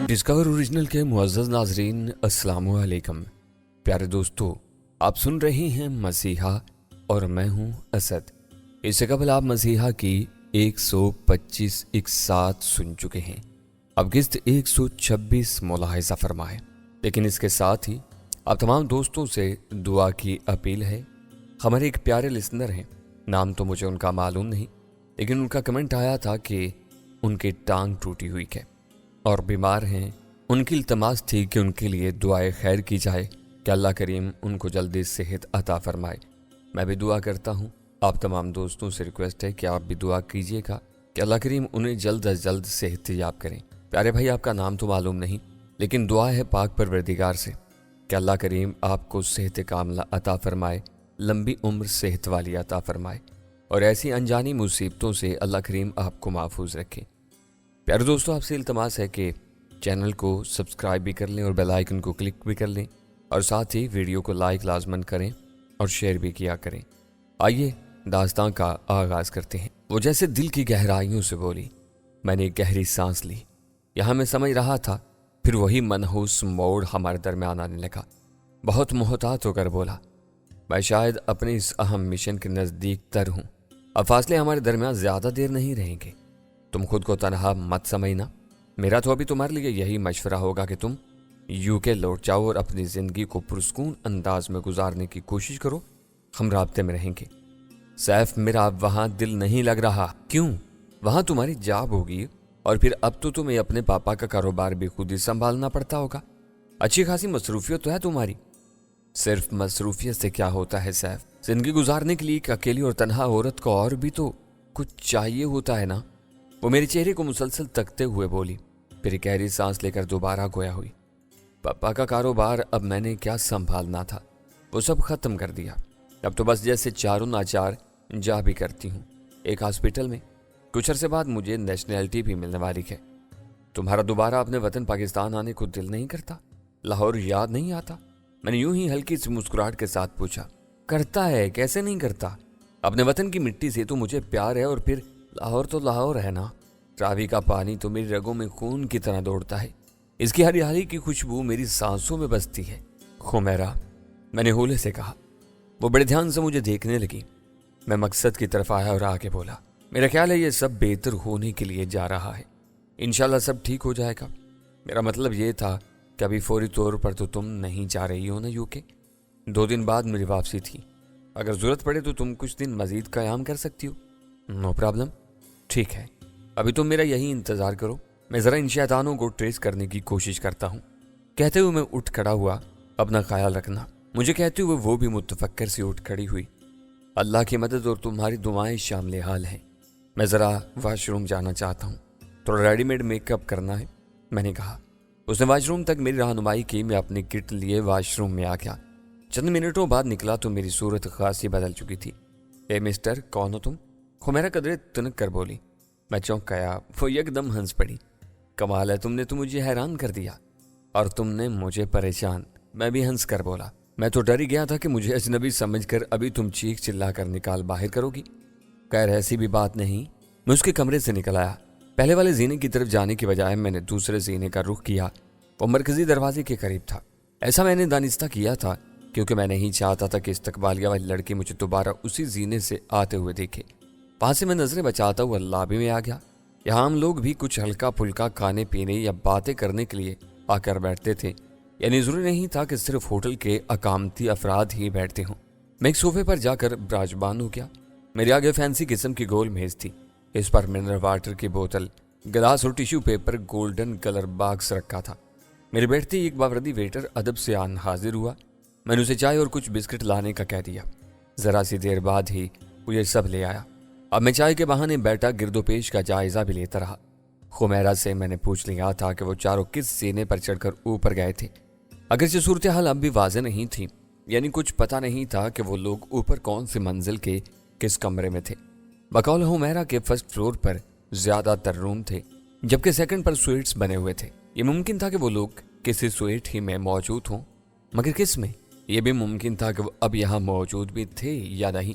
Discover original के मुअज़्ज़ज़ नाज़रीन, अस्सलामु अलैकुम। प्यारे दोस्तों, आप सुन रहे हैं मसीहा और मैं हूं असद। इससे कबल आप मसीहा की 125 इकसात सुन चुके हैं। अब किस्त 126 मुलाहिज़ा फरमाएं। लेकिन इसके साथ ही आप तमाम दोस्तों से दुआ की अपील है। हमारे एक प्यारे लिसनर हैं, नाम तो मुझे उनका मालूम नहीं, लेकिन उनका कमेंट आया था कि उनकी टांग टूटी हुई है और बीमार हैं। उनकी इल्तमास थी कि उनके लिए दुआए खैर की जाए कि अल्लाह करीम उनको जल्दी सेहत अता फरमाए। मैं भी दुआ करता हूँ। आप तमाम दोस्तों से रिक्वेस्ट है कि आप भी दुआ कीजिएगा कि अल्लाह करीम उन्हें जल्द अज जल्द सेहत याब करें। प्यारे भाई, आपका नाम तो मालूम नहीं, लेकिन दुआ है पाक परवरदिगार से कि अल्लाह करीम आपको सेहत कामला अता फरमाए, लंबी उम्र सेहत वाली अता फरमाए और ऐसी अनजानी मुसीबतों से अल्लाह करीम आपको महफूज रखे। प्यारे दोस्तों, आपसे इल्तमास है कि चैनल को सब्सक्राइब भी कर लें और बेल आइकन को क्लिक भी कर लें और साथ ही वीडियो को लाइक लाजमन करें और शेयर भी किया करें। आइए दास्तां का आगाज़ करते हैं। वो जैसे दिल की गहराइयों से बोली, मैंने एक गहरी सांस ली। यहाँ मैं समझ रहा था, फिर वही मनहूस मोड़ हमारे दरमियान आने लगा। बहुत मोहतात होकर बोला, मैं शायद अपने इस अहम मिशन के नज़दीक तर हूँ। अब फासले हमारे दरमियान ज़्यादा देर नहीं रहेंगे। तुम खुद को तनहा मत समझना। मेरा तो अभी तुम्हारे लिए यही मशवरा होगा कि तुम यूके लौट जाओ और अपनी ज़िंदगी को पुरस्कून अंदाज में गुजारने की कोशिश करो। हम राब्ते में रहेंगे। सैफ, मेरा अब वहाँ दिल नहीं लग रहा। क्यों? वहाँ तुम्हारी जॉब होगी और फिर अब तो तुम्हें अपने पापा का कारोबार भी खुद ही संभालना पड़ता होगा। अच्छी खासी मसरूफियत तो है तुम्हारी। सिर्फ मसरूफियत से क्या होता है सैफ? जिंदगी गुजारने के लिए एक अकेली और तनहा औरत को और भी तो कुछ चाहिए होता है ना। वो मेरे चेहरे को मुसलसल तकते हुए बोली, फिर गहरी सांस लेकर दोबारा गोया हुई। पापा का कारोबार अब मैंने क्या संभालना था, वो सब खत्म कर दिया। अब तो बस जैसे चारों नाचार जा भी करती हूँ एक हॉस्पिटल में। कुछ अरसे बाद मुझे नेशनैलिटी भी मिलने वाली है। तुम्हारा दोबारा अपने वतन पाकिस्तान आने को दिल नहीं करता? लाहौर याद नहीं आता? मैंने यूं ही हल्की सी मुस्कुराहट के साथ पूछा। करता है, कैसे नहीं करता। अपने वतन की मिट्टी से तो मुझे प्यार है और फिर लाहौर तो लाहौर है ना। रावी का पानी तो मेरी रगों में खून की तरह दौड़ता है। इसकी हरियाली की खुशबू मेरी सांसों में बसती है। खुमैरा, मैंने होले से कहा। वो बड़े ध्यान से मुझे देखने लगी। मैं मकसद की तरफ आया और आगे बोला, मेरा ख्याल है ये सब बेहतर होने के लिए जा रहा है। इंशाल्लाह सब ठीक हो जाएगा। मेरा मतलब ये था कि अभी फौरी तौर पर तो तुम नहीं जा रही हो ना यूके। 2 दिन बाद मेरी वापसी थी। अगर ज़रूरत पड़े तो तुम कुछ दिन मज़ीद क़याम कर सकती हो। No problem. ठीक है, अभी तुम मेरा यही इंतज़ार करो। मैं ज़रा इन शैतानों को ट्रेस करने की कोशिश करता हूँ। कहते हुए मैं उठ खड़ा हुआ। अपना ख्याल रखना, मुझे कहते हुए वो भी मुतफक्कर से उठ खड़ी हुई। अल्लाह की मदद और तुम्हारी दुआएं शामिल हाल हैं। मैं ज़रा वाशरूम जाना चाहता हूँ, थोड़ा रेडीमेड मेकअप करना है, मैंने कहा। उसने वाशरूम तक मेरी रहनुमाई की। मैं अपनी किट लिए वाशरूम में आ गया। चंद मिनटों बाद निकला तो मेरी सूरत खासी बदल चुकी थी। ए मिस्टर, कौन हो तुम? खुमैरा कदरे तुनक कर बोली। मैं चौंक गया। वो एकदम हंस पड़ी। कमाल है, तुमने तो मुझे हैरान कर दिया और तुमने मुझे परेशान। मैं भी हंस कर बोला, मैं तो डर ही गया था कि मुझे अजनबी समझकर अभी तुम चीख चिल्ला कर निकाल बाहर करोगी। खैर ऐसी भी बात नहीं। मैं उसके कमरे से निकल आया। पहले वाले जीने की तरफ जाने की बजाय मैंने दूसरे जीने का रुख किया। वो मरकजी दरवाजे के करीब था। ऐसा मैंने दानिस्ता किया था क्योंकि मैं नहीं चाहता था कि इस्तकबालिया वाली लड़की मुझे दोबारा उसी जीने से आते हुए देखे। वहां से मैं नजरें बचाता हुआ लॉबी में आ गया। यहाँ हम लोग भी कुछ हल्का फुल्का खाने पीने या बातें करने के लिए आकर बैठते थे। यानी जरूरी नहीं था कि सिर्फ होटल के अकामती अफराद ही बैठते हों। मैं एक सोफे पर जाकर ब्राजबान हो गया। मेरे आगे फैंसी किस्म की गोल मेज थी। इस पर मिनरल वाटर की बोतल, गिलास और tissue paper golden colour box रखा था। मेरे बैठते ही एक बावरदी वेटर अदब से आन हाजिर हुआ। मैंने उसे चाय और कुछ बिस्किट लाने का कह दिया। जरा सी देर बाद ही वो ये सब ले आया। अब मैं चाय के बहाने बैठा गिरदोपेश का जायजा भी लेता रहा। खुमैरा से मैंने पूछ लिया था कि वो चारों किस सीने पर चढ़कर ऊपर गए थे। अगरचे सूरत हाल अब भी वाज़ेह नहीं थी, यानी कुछ पता नहीं था कि वो लोग ऊपर कौन सी मंजिल के किस कमरे में थे। बकौल हुमैरा के फर्स्ट फ्लोर पर ज्यादातर रूम थे, जबकि सेकंड पर स्वीट्स बने हुए थे। ये मुमकिन था कि वो लोग किसी स्वीट ही में मौजूद हों, मगर किस में? ये भी मुमकिन था कि वो अब यहाँ मौजूद भी थे या नहीं,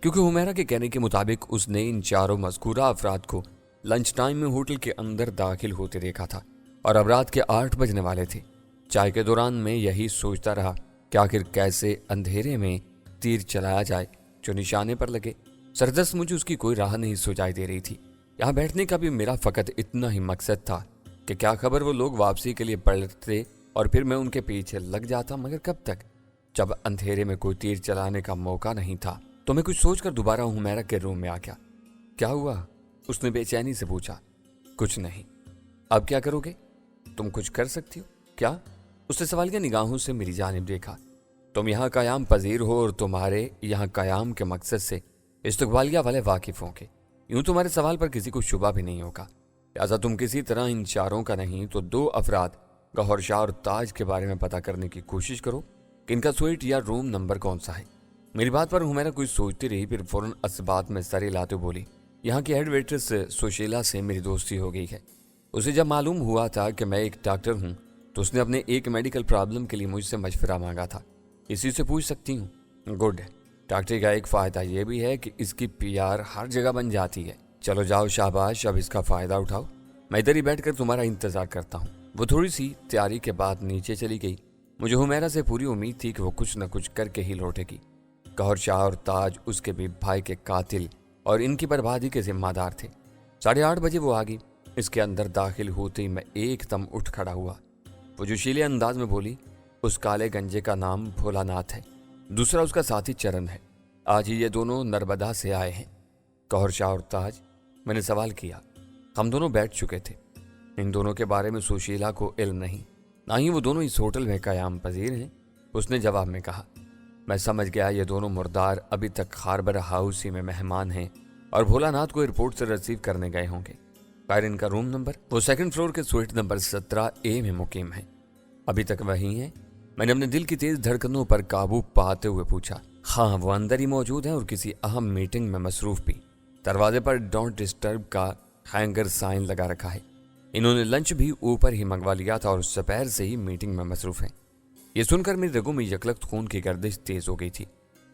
क्योंकि हुमैरा के कहने के मुताबिक उसने इन चारों मज़कूरा अफराद को लंच टाइम में होटल के अंदर दाखिल होते देखा था। और अब रात के 8 बजने वाले थे। चाय के दौरान मैं यही सोचता रहा कि आखिर कैसे अंधेरे में तीर चलाया जाए जो निशाने पर लगे। सरदस्त मुझे उसकी कोई राह नहीं सुझाई दे रही थी। यहाँ बैठने का भी मेरा फकत इतना ही मकसद था कि क्या खबर वो लोग वापसी के लिए पलटते और फिर मैं उनके पीछे लग जाता, मगर कब तक, जब अंधेरे में कोई तीर चलाने का मौका नहीं था। तो मैं कुछ सोचकर दोबारा हुमैरा के रूम में आ गया। क्या हुआ? उसने बेचैनी से पूछा। कुछ नहीं। अब क्या करोगे? तुम कुछ कर सकती हो क्या? उसने सवालिया निगाहों से मेरी जानिब देखा। तुम यहाँ कयाम पजीर हो और तुम्हारे यहाँ कयाम के मकसद से इस्तकबालिया वाले वाकिफ होंगे। यूं तुम्हारे सवाल पर किसी को शुबा भी नहीं होगा। लिहाजा तुम किसी तरह इन चारों का नहीं तो 2 अफराद गौहर शाह और ताज के बारे में पता करने की कोशिश करो कि इनका स्वीट या रूम नंबर कौन सा है। मेरी बात पर हुमैरा कुछ सोचती रही, फिर फौरन असबात में सर हिलाते बोली, यहाँ की हेड वेट्रेस सुशीला से मेरी दोस्ती हो गई है। उसे जब मालूम हुआ था कि मैं एक डॉक्टर हूँ तो उसने अपने एक मेडिकल प्रॉब्लम के लिए मुझसे मशवरा मांगा था। इसी से पूछ सकती हूँ। गुड। डॉक्टरी का एक फ़ायदा यह भी है कि इसकी PR हर जगह बन जाती है। चलो जाओ, शाबाश, अब इसका फ़ायदा उठाओ। मैं इधर ही बैठकर तुम्हारा इंतज़ार करता हूँ। वो थोड़ी सी तैयारी के बाद नीचे चली गई। मुझे हुमैरा से पूरी उम्मीद थी कि वो कुछ न कुछ करके ही लौटेगी। गौहर शाह और ताज उसके भी भाई के कातिल और इनकी बर्बादी के जिम्मेदार थे। 8:30 बजे वो आ गई। इसके अंदर दाखिल होते ही मैं एकदम उठ खड़ा हुआ। वो जोशीले अंदाज में बोली, उस काले गंजे का नाम भोलानाथ है, दूसरा उसका साथी चरण है। आज ही ये दोनों नर्मदा से आए हैं। गौहर शाह और ताज, मैंने सवाल किया। हम दोनों बैठ चुके थे। इन दोनों के बारे में सुशीला को इल्म नहीं, ना ही वो दोनों इस होटल में कयाम पजीर हैं। उसने जवाब में कहा। मैं समझ गया ये दोनों मुर्दार अभी तक खारबर हाउस ही में मेहमान हैं और भोलानाथ को एयरपोर्ट से रिसीव करने गए होंगे। खैर, इनका रूम नंबर? वो 2nd फ्लोर के स्वीट नंबर 17A में मुकीम है। अभी तक वहीं है? मैंने अपने दिल की तेज धड़कनों पर काबू पाते हुए पूछा। हाँ, वो अंदर ही मौजूद है और किसी अहम मीटिंग में मसरूफ भी। दरवाजे पर डोंट डिस्टर्ब का हैंगर साइन लगा रखा है। इन्होंने लंच भी ऊपर ही मंगवा लिया था और दोपहर से ही मीटिंग में मसरूफ है। ये सुनकर मेरी रगों में यकलख्त खून की गर्दिश तेज हो गई थी।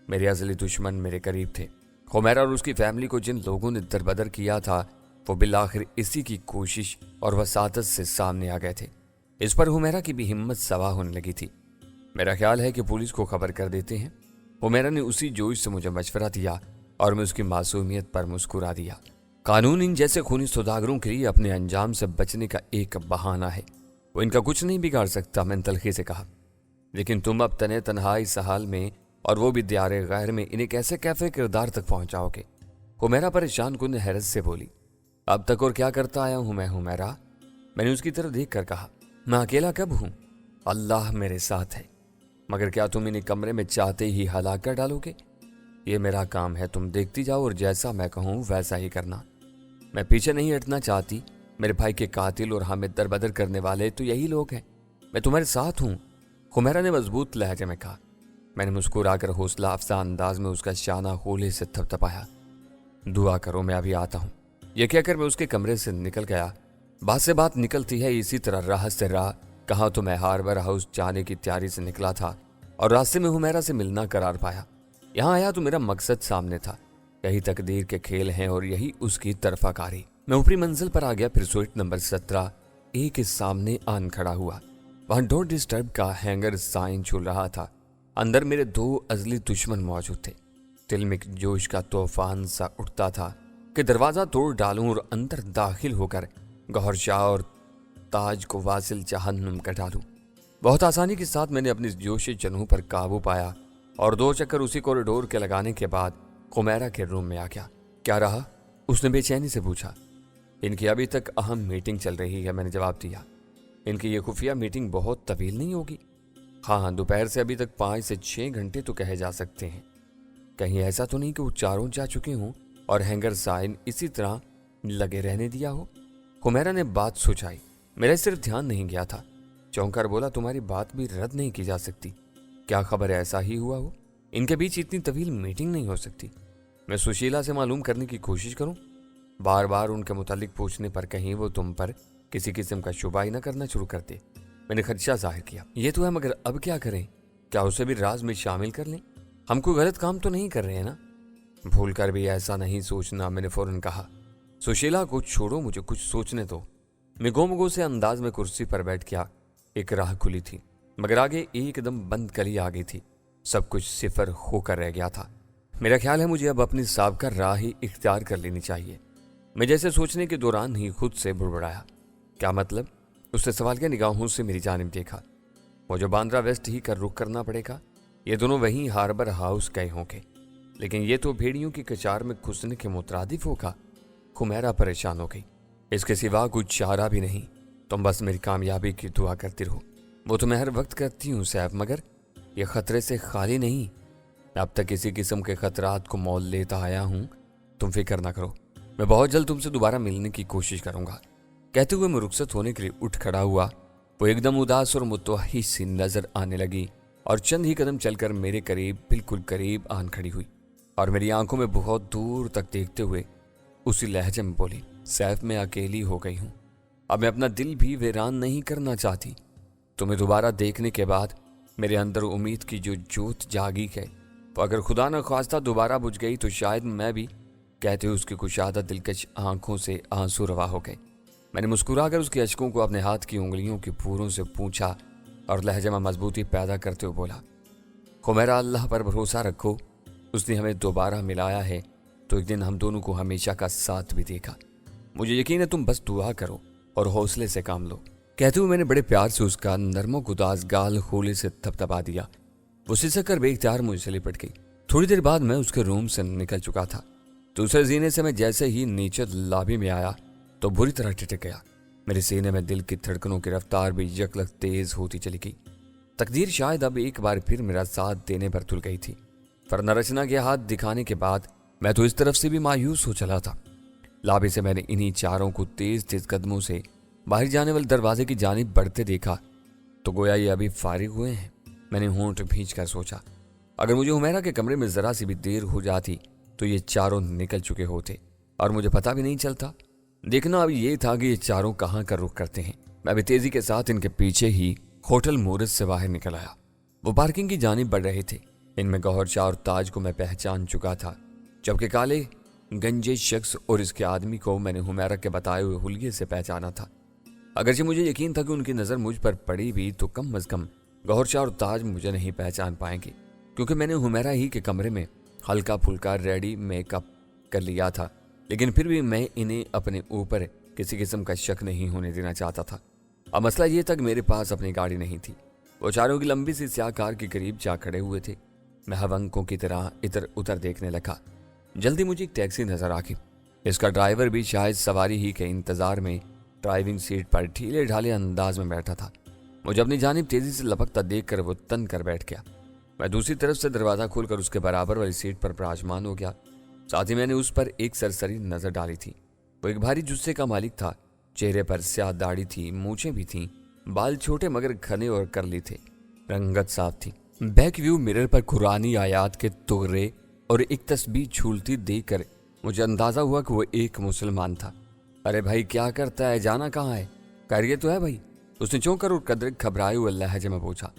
मेरे असली दुश्मन मेरे करीब थे। हुमैरा और उसकी फैमिली को जिन लोगों ने दरबदर किया था वो बिलाखिर इसी की कोशिश और वसातत से सामने आ गए थे। इस पर हुमैरा की भी हिम्मत सवा होने लगी थी। मेरा ख्याल है कि पुलिस को खबर कर देते हैं। हुमैरा ने उसी जोश से मुझे मशवरा दिया और मैं उसकी मासूमियत पर मुस्कुरा दिया। कानून इन जैसे खूनी सौदागरों के लिए अपने अंजाम से बचने का एक बहाना है। वो इनका कुछ नहीं बिगाड़ सकता, मैंने तलखी से कहा। लेकिन तुम अब तने तन्हा इस हाल में और वो भी दियारे गैर में इन्हें कैसे कैफे किरदार तक पहुंचाओगे? हुमैरा परेशान कुन हैरत से बोली। अब तक और क्या करता आया हूं मैं हुमैरा? मैंने उसकी तरफ देख कर कहा। मैं अकेला कब हूं? अल्लाह मेरे साथ है। मगर क्या तुम इन्हें कमरे में चाहते ही हला कर डालोगे? ये मेरा काम है, तुम देखती जाओ और जैसा मैं कहूँ वैसा ही करना। मैं पीछे नहीं हटना चाहती। मेरे भाई के कातिल और हमें दरबदर करने वाले तो यही लोग हैं। मैं तुम्हारे साथ हूँ, हुमैरा ने मजबूत लहजे में कहा। मैंने मुस्कुराकर हौसला अफजा अंदाज में उसका शाना होले से थपथपाया। दुआ करो, मैं अभी आता हूँ। यह कहकर मैं उसके कमरे से निकल गया। बात से बात निकलती है इसी तरह राह से राह। कहा तो मैं हार्बर हाउस जाने की तैयारी से निकला था और रास्ते में हुमैरा से मिलना करार पाया। यहाँ आया तो मेरा मकसद सामने था। यही तकदीर के खेल हैं और यही उसकी तरफाकारी। मैं ऊपरी मंजिल पर आ गया। फिर स्वीट नंबर 17A के सामने आन खड़ा हुआ। वहां डोंट डिस्टर्ब का हैंगर साइन झूल रहा था। अंदर मेरे 2 अजली दुश्मन मौजूद थे। दिल में जोश का तूफान सा उठता था कि दरवाजा तोड़ डालूं और अंदर दाखिल होकर गौहर शाह और ताज को वासिल जहन्नुम कर डालूं। बहुत आसानी के साथ मैंने अपनी जोश जनू पर काबू पाया और 2 चक्कर उसी कॉरिडोर के लगाने के बाद हुमैरा के रूम में आ गया। क्या रहा? उसने बेचैनी से पूछा। इनकी अभी तक अहम मीटिंग चल रही है, मैंने जवाब दिया। इनकी ये खुफिया मीटिंग बहुत तवील नहीं होगी? हाँ, दोपहर से अभी तक 5 से 6 घंटे तो कहे जा सकते हैं। कहीं ऐसा तो नहीं कि वो चारों जा चुके हों और हैंगर साइन इसी तरह लगे रहने दिया हो? हुमैरा ने बात सोचाई। मेरा सिर्फ ध्यान नहीं गया था। चौंकर बोला, तुम्हारी बात भी रद्द नहीं की जा सकती। क्या खबर ऐसा ही हुआ हो? इनके बीच इतनी तवील मीटिंग नहीं हो सकती। मैं सुशीला से मालूम करने की कोशिश करूं? बार बार उनके मुतालिक पूछने पर कहीं वो तुम पर किसी किस्म का शुबा ही न करना शुरू कर दे। मैंने खदशा जाहिर किया। ये तो है, मगर अब क्या करें? क्या उसे भी राज में शामिल कर लें? हम कोई गलत काम तो नहीं कर रहे हैं ना? भूल कर भी ऐसा नहीं सोचना, मैंने फौरन कहा। सुशीला को छोड़ो, मुझे कुछ सोचने दो। मैं गोमगो से अंदाज में कुर्सी पर बैठ गया। एक राह खुली थी, मगर आगे एकदम बंद गली आ गई थी। सब कुछ सिफर होकर रह गया था। मेरा ख्याल है मुझे अब अपनी साबका राह ही इख्तियार कर लेनी चाहिए। मैं जैसे सोचने के दौरान ही खुद से बुड़बड़ाया। क्या मतलब? उसने सवालिया निगाहों से मेरी जानिब देखा। वो जो बांद्रा वेस्ट ही कर रुख करना पड़ेगा। ये दोनों वहीं हार्बर हाउस गए होंगे, लेकिन ये तो भेड़ियों की कचार में घुसने के मुतरादिफ होगा। खुमैरा परेशान हो गई। इसके सिवा कुछ चारा भी नहीं। तुम बस मेरी कामयाबी की दुआ करती रहो। वो तो मैं हर वक्त करती हूँ सैफ, मगर यह खतरे से खाली नहीं। अब तक किसी किस्म के खतरात को मोल लेता आया हूँ। तुम फिक्र ना करो, मैं बहुत जल्द तुमसे दोबारा मिलने की कोशिश करूंगा। कहते हुए मैं रुखसत होने के लिए उठ खड़ा हुआ। वो एकदम उदास और मुतवही सी नजर आने लगी और चंद ही कदम चलकर मेरे करीब, बिल्कुल करीब आन खड़ी हुई और मेरी आंखों में बहुत दूर तक देखते हुए उसी लहजे में बोली, सैफ मैं अकेली हो गई हूँ। अब मैं अपना दिल भी वीरान नहीं करना चाहती। तुम्हें दोबारा देखने के बाद मेरे अंदर उम्मीद की जो जोत जागी है, तो अगर खुदा न ख्वास्ता दोबारा बुझ गई तो शायद मैं भी। कहते हुए उसकी कुशादा दिलकश आंखों से आंसू रवा हो गए। मैंने मुस्कुराकर उसके अश्कों को अपने हाथ की उंगलियों के पूरों से पूंछा और लहजे में मजबूती पैदा करते हुए बोला, खुमैरा अल्लाह पर भरोसा रखो। उसने हमें दोबारा मिलाया है तो एक दिन हम दोनों को हमेशा का साथ भी देगा। मुझे यकीन है तुम बस दुआ करो और हौसले से काम लो। कहते हुए मैंने बड़े प्यार से उसका नरमो गुदास गाल होले से थपथपा दिया। वो सिसक कर बेख्तियार मुझसे लिपट गई। थोड़ी देर बाद मैं उसके रूम से निकल चुका था। दूसरे जीने से मैं जैसे ही नीचे लॉबी में आया तो बुरी तरह टिटक गया। मेरे सीने में दिल की धड़कनों की रफ्तार भी यकलक तेज होती चली गई। तकदीर शायद अब एक बार फिर मेरा साथ देने पर तुल गई थी। फरनरचना के हाथ दिखाने के बाद मैं तो इस तरफ से भी मायूस हो चला था। लॉबी से मैंने इन्हीं चारों को तेज तेज कदमों से बाहर जाने वाले दरवाजे की जानिब बढ़ते देखा तो गोया ये अभी फारिग हुए हैं। मैंने होंठ भींच कर सोचा, अगर मुझे हुमैरा के कमरे में जरा सी भी देर हो जाती तो ये चारों निकल चुके होते और मुझे पता भी नहीं चलता। देखना अब ये था कि ये चारों कहाँ का रुख करते हैं। मैं अभी तेजी के साथ इनके पीछे ही होटल मोरस से बाहर निकल आया। वो पार्किंग की जानिब बढ़ रहे थे। इनमें गौहर शाह और ताज को मैं पहचान चुका था, जबकि काले गंजे शख्स और इसके आदमी को मैंने हुमैरा के बताए हुए हुलिये से पहचाना था। अगरचे मुझे यकीन था कि उनकी नज़र मुझ पर पड़ी भी तो कम अज कम गौहर शाह और ताज मुझे नहीं पहचान पाएंगे, क्योंकि मैंने हुमैरा ही के कमरे में हल्का फुल्का रेडी मेकअप कर लिया था। लेकिन फिर भी मैं इन्हें अपने ऊपर किसी किस्म का शक नहीं होने देना चाहता था। अब मसला ये था कि मेरे पास अपनी गाड़ी नहीं थी। वो चारों की लंबी सी स्याह कार के करीब जा खड़े हुए थे। मैं हवंकों की तरह इधर उधर देखने लगा। जल्दी मुझे एक टैक्सी नजर आ गई। इसका ड्राइवर भी शायद सवारी ही के इंतजार में ड्राइविंग सीट पर ढीले ढाले अंदाज में बैठा था। मुझे अपनी जानिब तेजी से लपकता देखकर वो तन कर बैठ गया। मैं दूसरी तरफ से दरवाजा खोलकर उसके बराबर वाली सीट पर विराजमान हो गया। साथ ही मैंने उस पर एक सरसरी नजर डाली थी। वो एक भारी जुस्से का मालिक था। चेहरे पर स्याह दाढ़ी थी, मूछें भी थीं, बाल छोटे मगर घने और करली थे, रंगत साफ थी। बैक व्यू मिरर पर कुरानी आयात के तुगरे और एक तस्बीह झूलती देखकर मुझे अंदाजा हुआ कि वो एक मुसलमान था। अरे भाई क्या करता है, जाना कहाँ है? खैरियत तो है भाई? उसने चौंक कर और कदर घबराए हुए लहजे में पूछा।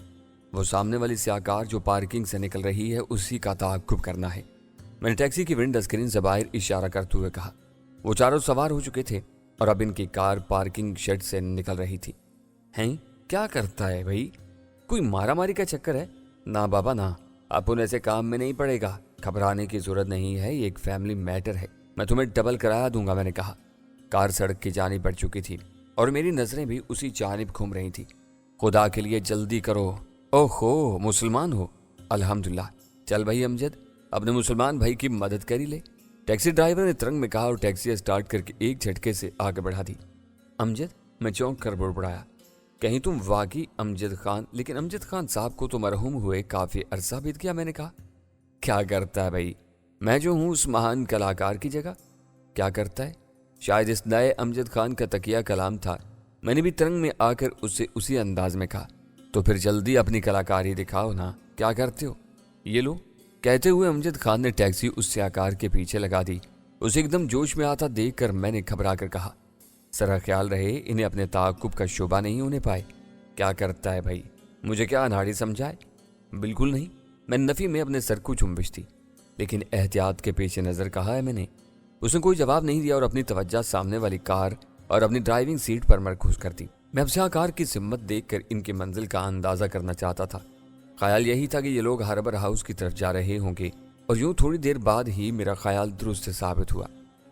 वो सामने वाली स्याह कार जो पार्किंग से निकल रही है उसी का ताक़ुब करना है। मैंने टैक्सी की विंडो स्क्रीन से बाहर इशारा करते हुए कहा। वो चारों सवार हो चुके थे और अब इनकी कार पार्किंग शेड से निकल रही थी। हैं, क्या करता है भाई? कोई मारा मारी का चक्कर है? ना बाबा ना, अपन ऐसे काम में नहीं पड़ेगा। घबराने की जरूरत नहीं है, ये एक फैमिली मैटर है। मैं तुम्हें डबल कराया दूंगा, मैंने कहा। कार सड़क की जानिब बढ़ चुकी थी और मेरी नजरें भी उसी जानिब घूम रही थी। खुदा के लिए जल्दी करो। ओहो, मुसलमान हो? अल्हम्दुलिल्लाह। चल भाई अमजद, अपने मुसलमान भाई की मदद कर ही ले, टैक्सी ड्राइवर ने तरंग में कहा और टैक्सी स्टार्ट करके एक झटके से आगे बढ़ा दी। अमजद, मैं चौंक कर बुड़बुड़ाया। कहीं तुम वाकई अमजद खान? लेकिन अमजद खान साहब को तो मरहूम हुए काफी अरसा बीत गया, मैंने कहा। क्या करता है भाई? मैं जो हूँ उस महान कलाकार की जगह। क्या करता है? शायद इस नए अमजद खान का तकिया कलाम था। मैंने भी तरंग में आकर उससे उसी अंदाज में कहा, तो फिर जल्दी अपनी कलाकारी दिखाओ ना, क्या करते हो? ये लो। कहते हुए अमजद खान ने टैक्सी उस आकार के पीछे लगा दी। उसे एकदम जोश में आता देखकर मैंने घबरा कर कहा, सरा ख्याल रहे इन्हें अपने ताक़ुब का शोभा नहीं होने पाए। क्या करता है भाई? मुझे क्या अनाड़ी समझाए? बिल्कुल नहीं, मैं नफी में अपने सर को झुंबिश थी, लेकिन एहतियात के पेश नज़र कहा है मैंने। उसने कोई जवाब नहीं दिया और अपनी तवज्जो सामने वाली कार और अपनी ड्राइविंग सीट पर मरकूज कर दी। मैं अफसा कार की सिम्मत देखकर इनकी मंजिल का अंदाजा करना चाहता था। ख्याल यही था कि ये लोग हार्बर हाउस की तरफ जा रहे होंगे और यूं थोड़ी देर बाद ही मेरा ख्याल दुरुस्त साबित हुआ।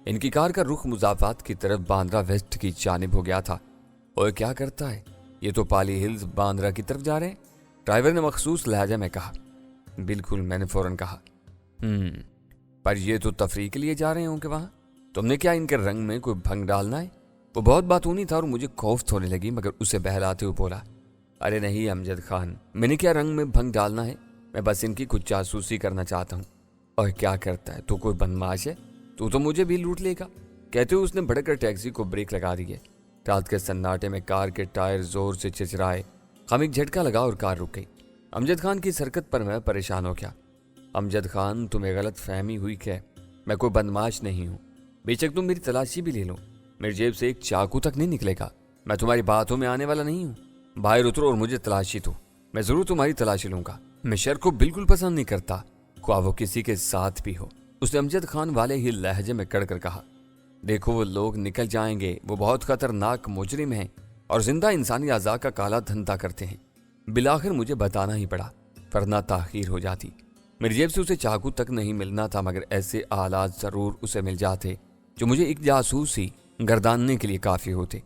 इनकी कार का रुख मुजाफात की तरफ बांद्रा वेस्ट की जानिब हो गया था। और क्या करता है, ये तो पाली हिल्स बांद्रा की तरफ जा रहे हैं, ड्राइवर ने मखसूस लहजा में कहा। बिल्कुल, मैंने फौरन कहा। पर ये तो तफरीह के लिए जा रहे होंगे वहां, तुमने क्या इनके रंग में कोई भंग डालना है? वो बहुत बातूनी था और मुझे खौफ होने लगी, मगर उसे बहलाते हुए बोला, अरे नहीं अमजद खान, मैंने क्या रंग में भंग डालना है, मैं बस इनकी कुछ जासूसी करना चाहता हूँ। और क्या करता है, तू कोई बदमाश है, तू तो मुझे भी लूट लेगा। कहते हुए उसने भड़क कर टैक्सी को ब्रेक लगा दी है। रात के सन्नाटे में कार के टायर जोर से चिचराए, हम एक झटका लगा और कार रुक गई। अमजद खान की हरकत पर मैं परेशान हो गया। अमजद खान, तुम्हें गलत फहमी हुई क्या? मैं कोई बदमाश नहीं हूँ, बेशक तुम मेरी तलाशी भी ले लो, मेरी जेब से एक चाकू तक नहीं निकलेगा। मैं तुम्हारी बातों में आने वाला नहीं हूँ। बाहर उतरो और मुझे तलाशी दो, मैं जरूर तुम्हारी तलाशी लूंगा। मैं शर को बिल्कुल पसंद नहीं करता, ख्वाह वो किसी के साथ भी हो, उसने अमजद खान वाले ही लहजे में कड़कर कहा। देखो, वो लोग निकल जाएंगे, वो बहुत खतरनाक मुजरिम हैं और जिंदा इंसानी अज़ा का काला धंधा करते हैं। बिलाखिर मुझे बताना ही पड़ा, वरना ताखीर हो जाती। मेरी जेब से उसे चाकू तक नहीं मिलना था, मगर ऐसे आलात जरूर उसे मिल जाते जो मुझे एक जासूसी गर्दानने के लिए काफी होते।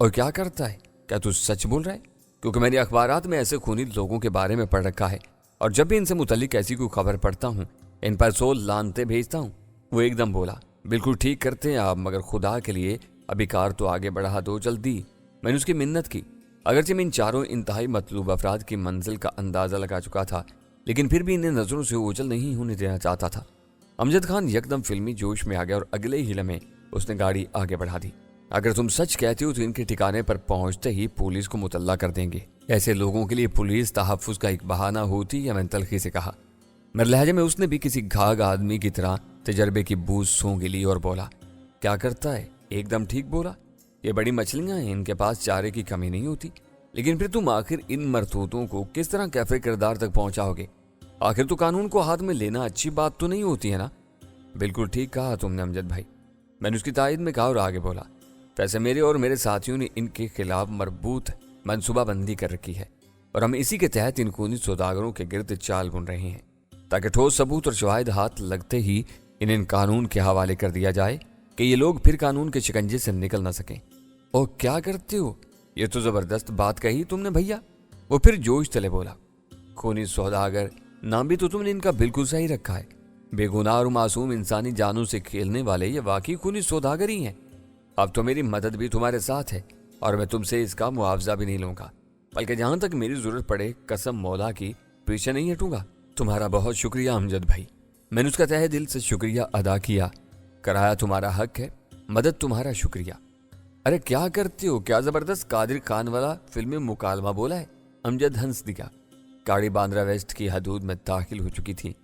और क्या करता है, क्या तू सच बोल रहा है? क्योंकि मैंने अखबारात में ऐसे खूनी लोगों के बारे में पढ़ रखा है, और जब भी इनसे मुतल्लिक ऐसी कोई खबर पढ़ता हूँ, इन पर 100 लानते भेजता हूँ। वो एकदम बोला, बिल्कुल ठीक करते हैं आप, मगर खुदा के लिए अभी कार तो आगे बढ़ा दो जल्दी। मैंने उसकी मिन्नत की। अगरचे मैं इन चारों इंतहाई मतलूब अफराद की मंजिल का अंदाजा लगा चुका था, लेकिन फिर भी इन्हें नजरों से ओझल नहीं होने देना चाहता था। अमजद खान यकदम फिल्मी जोश में आ गया और अगले ही लम्हे उसने गाड़ी आगे बढ़ा दी। अगर तुम सच कहते हो तो इनके ठिकाने पर पहुंचते ही पुलिस को मुतल्ला कर देंगे। ऐसे लोगों के लिए पुलिस तहफ्फुज का एक बहाना होती है, मैंने तलखी से कहा। मेरे लहजे में उसने भी किसी घाघ आदमी की तरह तजर्बे की बूझ सूंघ ली और बोला, क्या करता है? एकदम ठीक बोला, ये बड़ी मछलियां हैं, इनके पास चारे की कमी नहीं होती। लेकिन फिर तुम आखिर इन मरतूतों को किस तरह कैफे किरदार तक पहुंचाओगे? आखिर तो कानून को हाथ में लेना अच्छी बात तो नहीं होती है ना? बिल्कुल ठीक कहा तुमने अमजद भाई, मैंने उसकी तायद में कहा और आगे बोला। वैसे मेरे और मेरे साथियों ने इनके खिलाफ मरबूत मनसूबाबंदी कर रखी है और हम इसी के तहत इन खूनी सौदागरों के गिर्द चाल बुन रहे हैं, ताकि ठोस सबूत और शवाहिद हाथ लगते ही इन्हें कानून के हवाले कर दिया जाए कि ये लोग फिर कानून के शिकंजे से निकल ना सकें। और क्या करते हो, ये तो जबरदस्त बात कही तुमने भैया। वो फिर जोश तले बोला, खूनी सौदागर नाम भी तो तुमने इनका बिल्कुल सही रखा है। बेगुनाह और मासूम इंसानी जानों से खेलने वाले ये वाकई खूनी सौदागर ही हैं। अब तो मेरी मदद भी तुम्हारे साथ है और मैं तुमसे इसका मुआवजा भी नहीं लूंगा, बल्कि जहां तक मेरी जरूरत पड़े कसम मौला की पीछे नहीं हटूंगा। तुम्हारा बहुत शुक्रिया अमजद भाई, मैंने उसका तहे दिल से शुक्रिया अदा किया। कराया तुम्हारा हक है, मदद तुम्हारा शुक्रिया। अरे क्या करते हो, क्या जबरदस्त कादिर खान वाला फिल्मी मुकालमा बोला है। अमजद हंस दिया। गाड़ी बांद्रा वेस्ट की हदूद में दाखिल हो चुकी थी।